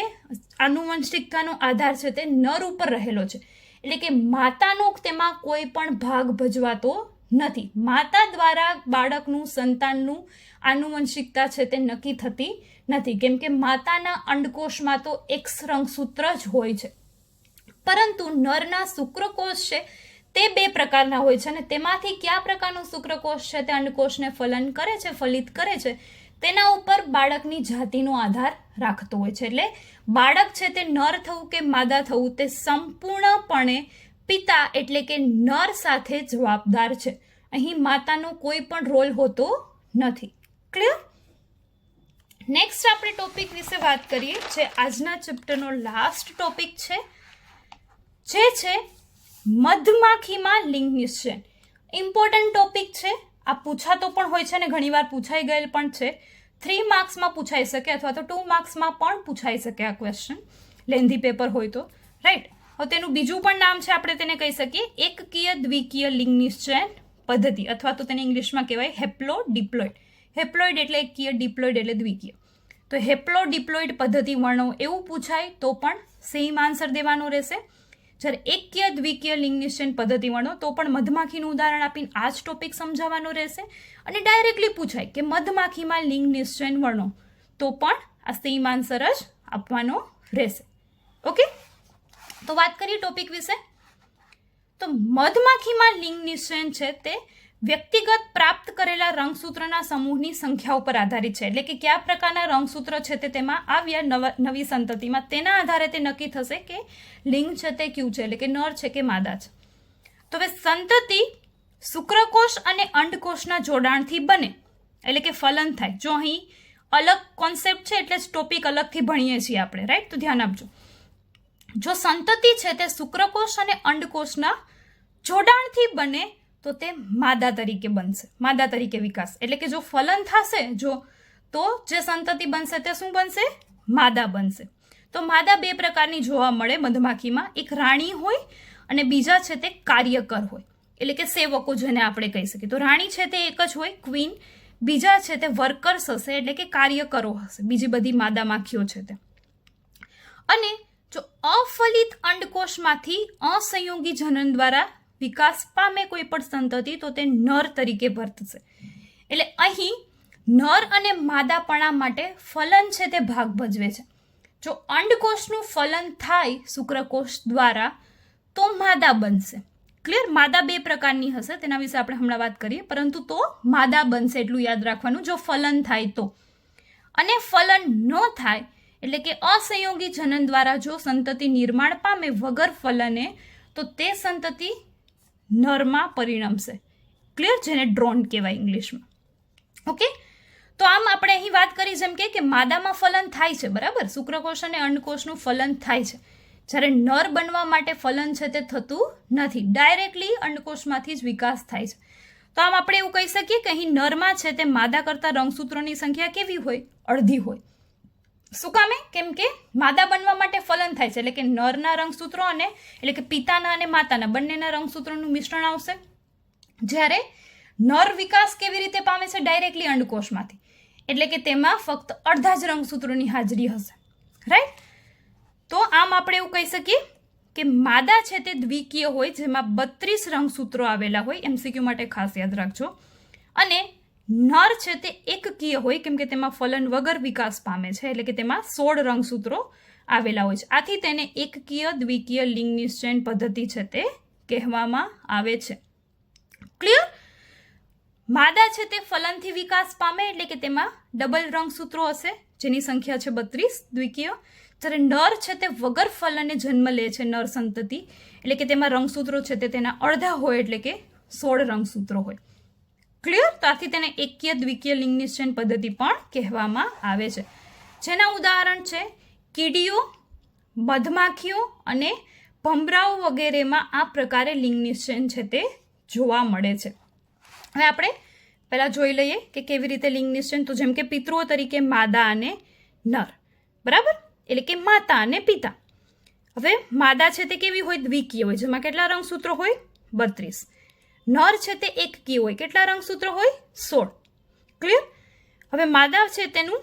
આનુવંશિકતાનો આધાર છે તે નર ઉપર રહેલો છે. એટલે કે માતાનો તેમાં કોઈ પણ ભાગ ભજવાતો નથી. માતા દ્વારા બાળકનું સંતાનનું આનુવંશિકતા છે તે નક્કી થતી નથી, કેમ કે માતાના અંડકોષમાં તો એક્સ રંગસૂત્ર જ હોય છે, પરંતુ નરના શુક્રકોષ છે તે 2 પ્રકારના હોય છે અને તેમાંથી કયા પ્રકારનું શુક્રકોષ છે તે અંડકોષને ફલન કરે છે, ફલિત કરે છે, તેના ઉપર બાળકની જાતિનો આધાર રાખતો હોય છે. એટલે બાળક છે તે નર થવું કે માદા થવું તે સંપૂર્ણપણે પિતા એટલે કે નર સાથે જવાબદાર છે. અહીં માતાનો કોઈ પણ રોલ હોતો નથી. ક્લિયર? નેક્સ્ટ આપણે ટોપિક વિશે વાત કરીએ જે આજના ચેપ્ટરનો લાસ્ટ ટોપિક છે, જે છે મધમાખીમાં લિંગ નિશ્ચયન. ઇમ્પોર્ટન્ટ ટોપિક છે આ પૂછાતો પણ હોય છે ને ઘણીવાર પૂછાઈ ગયેલ પણ છે. 3 માર્ક્સમાં પૂછાઈ શકે અથવા તો 2 માર્ક્સમાં પણ પૂછાઈ શકે આ ક્વેશ્ચન, લેન્ધી પેપર હોય તો, રાઈટ. હવે તેનું બીજું પણ નામ છે, આપણે તેને કહી શકીએ એકકીય દ્વિકીય લિંગ નિશ્ચયન પદ્ધતિ, અથવા તો તેને ઇંગ્લિશમાં કહેવાય હેપ્લોડિપ્લોઇડ. હેપ્લોઇડ એટલે એકકીય, ડિપ્લોઇડ એટલે દ્વિકીય. તો હેપ્લોડિપ્લોઇડ પદ્ધતિ વર્ણો એવું પૂછાય તો પણ સેમ આન્સર દેવાનો રહેશે. જ્યારે એકકીય દ્વિકીય લિંગ નિશ્ચયન પદ્ધતિ વર્ણો તો પણ મધમાખીનું ઉદાહરણ આપીને આ જ ટોપિક સમજાવવાનો રહેશે. અને ડાયરેક્ટલી પૂછાય કે મધમાખીમાં લિંગ નિશ્ચયન વર્ણો તો પણ આ સેમ આન્સર જ આપવાનો રહેશે. ઓકે, તો વાત કરીએ ટોપિક વિશે. તો મધમાખીમાં લિંગ નિશ્ચયન છે તે વ્યક્તિગત પ્રાપ્ત કરેલા રંગસૂત્રના સમૂહની સંખ્યા ઉપર આધારિત છે. એટલે કે કયા પ્રકારના રંગસૂત્ર છે તે તેમાં આવ્યા નવી સંતતિમાં, તેના આધારે તે નક્કી થશે કે લિંગ છે તે કયું છે, એટલે કે નર છે કે માદા છે. તો હવે સંતતિ શુક્રકોષ અને અંડકોષના જોડાણથી બને, એટલે કે ફલન થાય. જો અહીં અલગ કોન્સેપ્ટ છે એટલે જ ટોપિક અલગથી ભણીએ છીએ આપણે, રાઈટ. તો ધ્યાન આપજો. જો સંતતિ છે તે શુક્રકોષ અને અંડકોષના જોડાણથી બને તો તે માદા તરીકે બનશે, માદા તરીકે વિકાસ. એટલે કે જો ફલન થશે તો જે સંતતિ બનશે તે શું બનશે? માદા બનશે. તો માદા 2 પ્રકારની જોવા મળે મધમાખીમાં, એક રાણી હોય અને બીજા છે તે કાર્યકર હોય, એટલે કે સેવકો જેને આપણે કહી શકીએ. તો રાણી છે તે એક જ હોય, ક્વીન. બીજા છે તે વર્કર્સ હશે, એટલે કે કાર્યકરો હશે, બીજી બધી માદા માખીઓ છે તે. અને જો અફલિત અંડકોષમાંથી અસંયોગી જનન દ્વારા વિકાસ પામે કોઈ પણ સંતતિ તો તે નર તરીકે વર્તશે. એટલે અહીં નર અને માદાપણા માટે ફલન છે તે ભાગ ભજવે છે. જો અંડકોષનું ફલન થાય શુક્રકોષ દ્વારા તો માદા બનશે. ક્લિયર? માદા 2 પ્રકારની હશે, તેના વિશે આપણે હમણાં વાત કરીએ, પરંતુ તો માદા બનશે એટલું યાદ રાખવાનું જો ફલન થાય તો. અને ફલન ન થાય એટલે કે અસંયોગી જનન દ્વારા જો સંતતિ નિર્માણ પામે વગર ફલને તો તે સંતતિ નરમાં પરિણમશે. ક્લિયર? જેને ડ્રોન કહેવાય ઇંગ્લિશમાં. ઓકે, તો આમ આપણે અહીં વાત કરી જેમ કે માદામાં ફલન થાય છે, બરાબર, શુક્રકોષ અને અંડકોષનું ફલન થાય છે. જ્યારે નર બનવા માટે ફલન છે તે થતું નથી, ડાયરેક્ટલી અંડકોષમાંથી જ વિકાસ થાય છે. તો આમ આપણે એવું કહી શકીએ કે અહીં નરમાં છે તે માદા કરતાં રંગસૂત્રોની સંખ્યા કેવી હોય? અડધી હોય. શું કામે? કેમ કે માદા બનવા માટે ફલન થાય છે, એટલે કે નરના રંગસૂત્રો અને એટલે કે પિતાના અને માતાના બંનેના રંગસૂત્રોનું મિશ્રણ આવશે. જ્યારે નર વિકાસ કેવી રીતે પામે છે? ડાયરેક્ટલી અંડકોષમાંથી, એટલે કે તેમાં ફક્ત અડધા જ રંગસૂત્રોની હાજરી હશે, રાઈટ. તો આમ આપણે એવું કહી શકીએ કે માદા છે તે દ્વિકીય હોય, જેમાં 32 રંગસૂત્રો આવેલા હોય, એમસીક્યુ માટે ખાસ યાદ રાખજો. અને નર છે તે એકકીય હોય, કેમ કે તેમાં ફલન વગર વિકાસ પામે છે, એટલે કે તેમાં 16 રંગસૂત્રો આવેલા હોય છે. આથી તેને એકકીય દ્વિકીય લિંગ નિશ્ચયન પદ્ધતિ છે તે કહેવામાં આવે છે. ક્લિયર? માદા છે તે ફલનથી વિકાસ પામે, એટલે કે તેમાં ડબલ રંગસૂત્રો હશે જેની સંખ્યા છે 32 દ્વિકીય. જ્યારે નર છે તે વગર ફલને જન્મ લે છે, નર સંતતિ, એટલે કે તેમાં રંગસૂત્રો છે તે તેના અડધા હોય, એટલે કે 16 રંગસૂત્રો હોય. ક્લિયર? તો આથી તેને એકકીય દ્વિકીય લિંગ નિશ્ચયન પદ્ધતિ પણ કહેવામાં આવે છે. જેના ઉદાહરણ છે કીડીઓ, મધમાખીઓ અને ભમરાઓ વગેરેમાં આ પ્રકારે લિંગ નિશ્ચયન છે તે જોવા મળે છે. હવે આપણે પહેલાં જોઈ લઈએ કે કેવી રીતે લિંગ નિશ્ચયન. તો જેમ કે પિતૃઓ તરીકે માદા અને નર, બરાબર, એટલે કે માતા અને પિતા. હવે માદા છે તે કેવી હોય? દ્વિકીય હોય, જેમાં કેટલા રંગસૂત્રો હોય? 32. નર છે તે એકકીય હોય, કેટલા રંગસૂત્રો હોય? 16. ક્લિયર? હવે માદા છે તેનું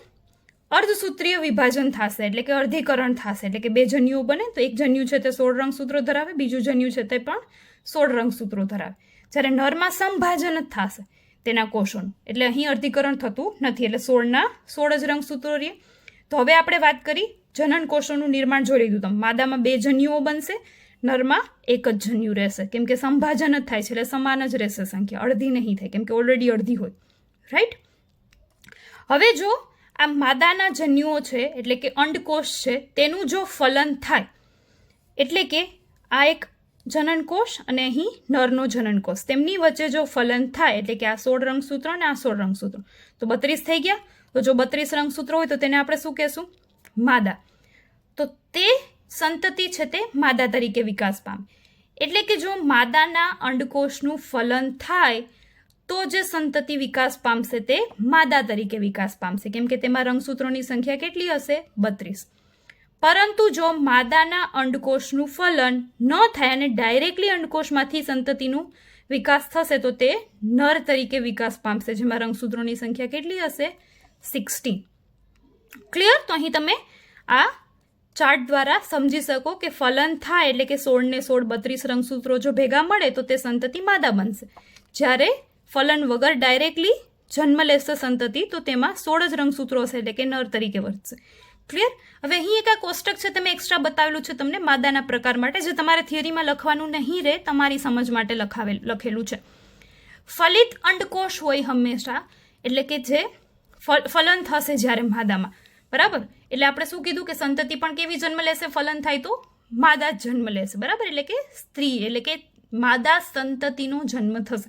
અર્ધસૂત્રીય વિભાજન થશે, એટલે કે અર્ધીકરણ થશે, એટલે કે 2 જન્યુઓ બને તો એક જન્યુ છે તે 16 રંગસૂત્રો ધરાવે, બીજું જન્યુ છે તે પણ 16 રંગસૂત્રો ધરાવે. જ્યારે નરમાં સંભાજન જ થશે તેના કોષોનું, એટલે અહીં અર્ધીકરણ થતું નથી, એટલે 16ના 16 જ રંગસૂત્રો રહે. તો હવે આપણે વાત કરી જનન કોષોનું નિર્માણ જોઈ લીધું. તમે માદામાં 2 જન્યુઓ બનશે, નરમાં એક જ જન્યુ રહેશે, કેમ કે સંભાજન જ થાય છે એટલે સમાન જ રહેશે સંખ્યા, અડધી નહીં થાય, કેમ કે ઓલરેડી અડધી હોય, રાઈટ. હવે જો આ માદાના જન્યુઓ છે એટલે કે અંડકોષ છે તેનું જો ફલન થાય, એટલે કે આ એક જનનકોષ અને અહીં નરનો જનનકોષ, તેમની વચ્ચે જો ફલન થાય, એટલે કે આ 16 રંગસૂત્રો અને આ 16 રંગસૂત્રો, તો 32 થઈ ગયા. તો જો 32 રંગસૂત્રો હોય તો તેને આપણે શું કહેશું? માદા. તો તે સંતતિ છે તે માદા તરીકે વિકાસ પામે. એટલે કે જો માદાના અંડકોષનું ફલન થાય તો જે સંતતિ વિકાસ પામશે તે માદા તરીકે વિકાસ પામશે, કેમ કે તેમાં રંગસૂત્રોની સંખ્યા કેટલી હશે? 32. પરંતુ જો માદાના અંડકોષનું ફલન ન થાય અને ડાયરેક્ટલી અંડકોષમાંથી સંતતિનું વિકાસ થશે તો તે નર તરીકે વિકાસ પામશે, જેમાં રંગસૂત્રોની સંખ્યા કેટલી હશે? 16. ક્લિયર? તો અહીં તમે આ ચાર્ટ દ્વારા સમજી શકો કે ફલન થાય એટલે કે 16 ને 16 32 રંગસૂત્રો જો ભેગા મળે તો તે સંતતિ માદા બનશે. જ્યારે ફલન વગર ડાયરેક્ટલી જન્મ લેશે સંતતિ તો તેમાં 16 જ રંગસૂત્રો હશે એટલે કે નર તરીકે વર્તશે. ક્લિયર? હવે અહીં એક આ કોષ્ટક છે તમે એક્સ્ટ્રા બતાવેલું છે તમને માદાના પ્રકાર માટે, જે તમારે થિયરીમાં લખવાનું નહીં રહે, તમારી સમજ માટે લખેલું છે. ફલિત અંડકોષ હોય હંમેશા, એટલે કે જે ફલન થશે જ્યારે માદામાં, બરાબર? એટલે આપણે શું કીધું કે સંતતિ પણ કેવી જન્મ લેશે? ફલન થાય તો માદા જન્મ લેશે, બરાબર? એટલે કે સ્ત્રી, એટલે કે માદા સંતતિનો જન્મ થશે.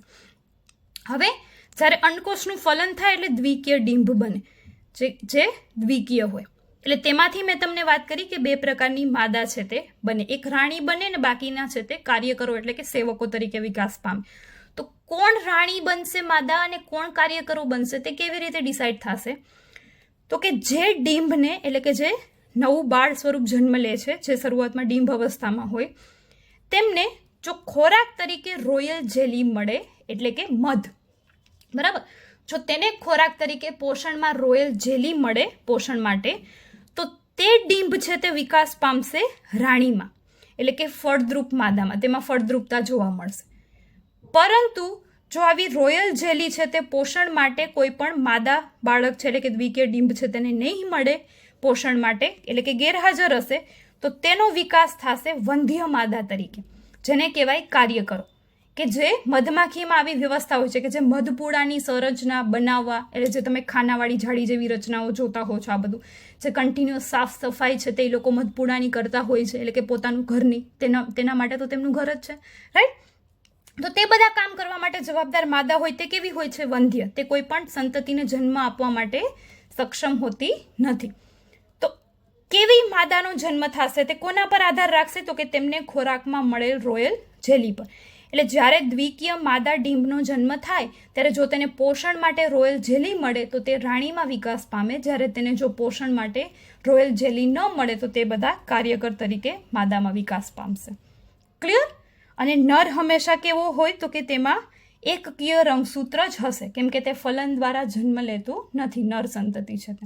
હવે જ્યારે અંડકોષનું ફલન થાય એટલે દ્વિકીય ડિંભ બને, જે દ્વિકીય હોય. એટલે તેમાંથી મેં તમને વાત કરી કે 2 પ્રકારની માદા છે તે બને, એક રાણી બને ને બાકીના છે તે કાર્યકરો એટલે કે સેવકો તરીકે વિકાસ પામે. તો કોણ રાણી બનશે માદા અને કોણ કાર્યકરો બનશે તે કેવી રીતે ડિસાઇડ થશે? તો કે જે ડિંભને, એટલે કે જે નવું બાળ સ્વરૂપ જન્મ લે છે, જે શરૂઆતમાં ડિંભ અવસ્થામાં હોય, તેમને જો ખોરાક તરીકે રોયલ જેલી મળે, એટલે કે મધ, બરાબર? જો તેને ખોરાક તરીકે પોષણમાં રોયલ જેલી મળે પોષણ માટે, તો તે ડિંભ છે તે વિકાસ પામશે રાણીમાં, એટલે કે ફળદ્રુપ માદામાં, તેમાં ફળદ્રુપતા જોવા મળશે. પરંતુ જો આવી રોયલ જેલી છે તે પોષણ માટે કોઈ પણ માદા બાળક છે, એટલે કે દ્વિકીય ડિંભ છે તેને નહીં મળે પોષણ માટે, એટલે કે ગેરહાજર હશે, તો તેનો વિકાસ થશે વંધ્ય માદા તરીકે, જેને કહેવાય કાર્યકરો, કે જે મધમાખીમાં આવી વ્યવસ્થા હોય છે કે જે મધપૂડાની સંરચના બનાવવા, એટલે જે તમે ખાનાવાળી જાળી જેવી રચનાઓ જોતા હો છો, આ બધું જે કન્ટિન્યુઅસ સાફ સફાઈ છે તે લોકો મધપૂડાની કરતા હોય છે, એટલે કે પોતાનું ઘરની, તેના માટે તો તેમનું ઘર જ છે, રાઈટ? તો તે બધા કામ કરવા માટે જવાબદાર માદા હોય તે કેવી હોય છે? વંધ્ય. તે કોઈ પણ સંતતિને જન્મ આપવા માટે સક્ષમ હોતી નથી. તો કેવી માદાનો જન્મ થશે તે કોના પર આધાર રાખશે? તો કે તેમને ખોરાકમાં મળેલ રોયલ જેલી પર. એટલે જ્યારે દ્વિકીય માદા ડિંભનો જન્મ થાય ત્યારે જો તેને પોષણ માટે રોયલ જેલી મળે તો તે રાણીમાં વિકાસ પામે, જ્યારે તેને જો પોષણ માટે રોયલ જેલી ન મળે તો તે બધા કાર્યકર તરીકે માદામાં વિકાસ પામશે. ક્લિયર? અને નર હંમેશા કેવો હોય? તો કે તેમાં એકકીય રંગસૂત્ર જ હશે, કેમ કે તે ફલન દ્વારા જન્મ લેતું નથી, નર સંતતિ છે તે.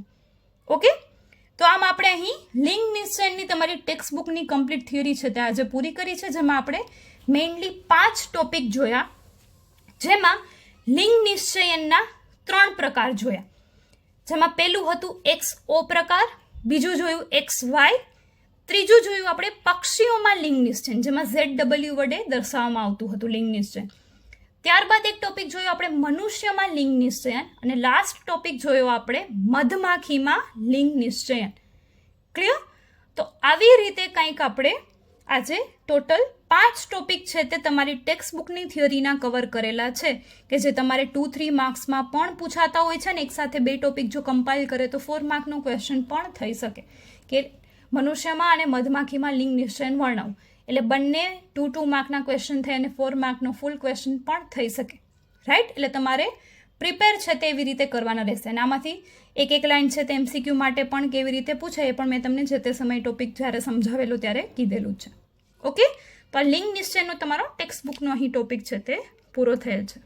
ઓકે? તો આમ આપણે અહીં લિંગ નિશ્ચયનની તમારી ટેક્સ્ટ બુકની કમ્પ્લીટ થિયરી છે તે આજે પૂરી કરી છે, જેમાં આપણે મેઇનલી 5 ટોપિક જોયા, જેમાં લિંગ નિશ્ચયનના 3 પ્રકાર જોયા, જેમાં પહેલું હતું XO પ્રકાર, બીજું જોયું XY, ત્રીજું જોયું આપણે પક્ષીઓમાં લિંગ નિશ્ચયન, જેમાં ZW વડે દર્શાવવામાં આવતું હતું લિંગ નિશ્ચયન. ત્યારબાદ એક ટોપિક જોયો આપણે મનુષ્યમાં લિંગ નિશ્ચયન, અને લાસ્ટ ટોપિક જોયો આપણે મધમાખીમાં લિંગ નિશ્ચયન. ક્લિયર? તો આવી રીતે કંઈક આપણે આજે ટોટલ 5 ટોપિક છે તે તમારી ટેક્સ્ટ બુકની થિયરીના કવર કરેલા છે, કે જે તમારે 2-3 માર્ક્સમાં પણ પૂછાતા હોય છે, ને એક સાથે 2 ટોપિક જો કમ્પાઇલ કરે તો 4 માર્કનો ક્વેશ્ચન પણ થઈ શકે, કે મનુષ્યમાં અને મધમાખીમાં લિંગ નિશ્ચયન વર્ણવું. એટલે બંને 2-2 માર્કના ક્વેશ્ચન થઈ અને 4 માર્કનો ફૂલ ક્વેશ્ચન પણ થઈ શકે, રાઈટ? એટલે તમારે પ્રિપેર છે તે એવી રીતે કરવાના રહેશે. અને આમાંથી એક લાઇન છે તે MCQ માટે પણ કેવી રીતે પૂછાય એ પણ મેં તમને જે તે સમય ટોપિક જ્યારે સમજાવેલો ત્યારે કીધેલું છે. ઓકે? તો આ લિંગ નિશ્ચયનો તમારો ટેક્સ્ટ બુકનો અહીં ટોપિક છે તે પૂરો થયેલ છે.